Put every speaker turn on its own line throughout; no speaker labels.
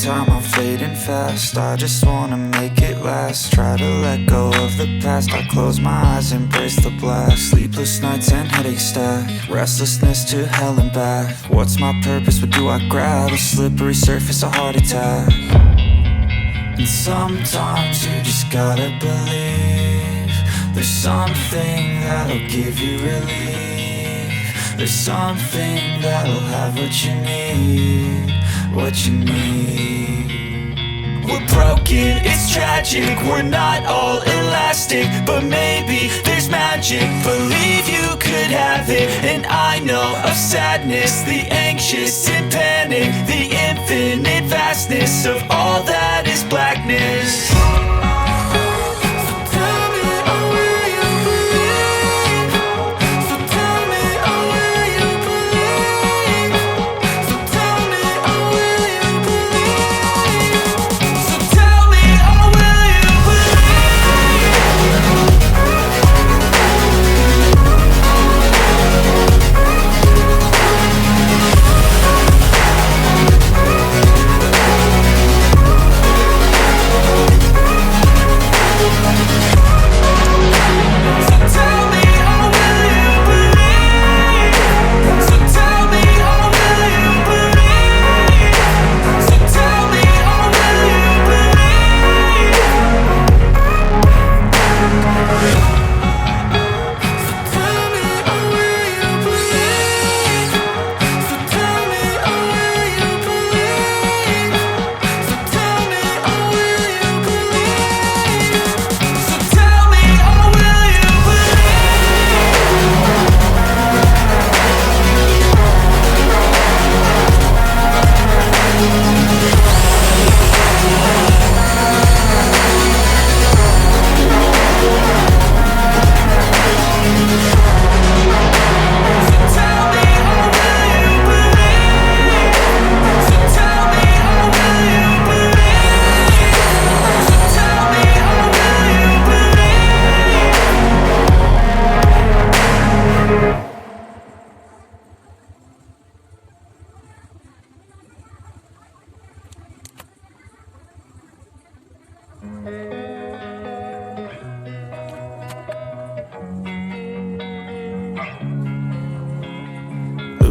time, I'm fading fast. I just wanna make it last. Try to let go of the past. I close my eyes, embrace the blast. Sleepless nights and headaches stack. Restlessness to hell and back. What's my purpose? What do I grab? A slippery surface, a heart attack. And sometimes you just gotta believe there's something that'll give you relief. There's something that'll have what you need. What you need. We're broken, it's tragic. We're not all elastic, but maybe there's magic. Believe you could have it. And I know of sadness, the anxious and panic, the infinite vastness of all that is blackness.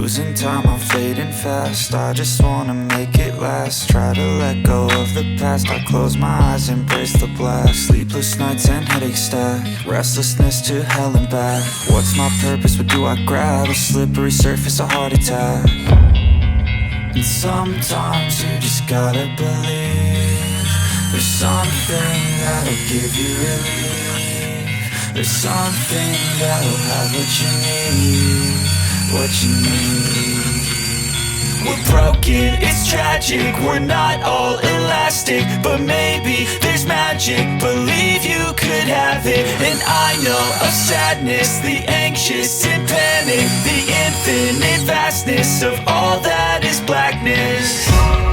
Losing time, I'm fading fast. I just wanna make it last. Try to let go of the past. I close my eyes, embrace the blast. Sleepless nights and headaches stack. Restlessness to hell and back. What's my purpose? What do I grab? A slippery surface, a heart attack. And sometimes you just gotta believe there's something that'll give you relief. There's something that'll have what you need. What you need. We're broken, it's tragic. We're not all elastic, but maybe there's magic. Believe you could have it. And I know of sadness, the anxious and panic, the infinite vastness of all that is blackness.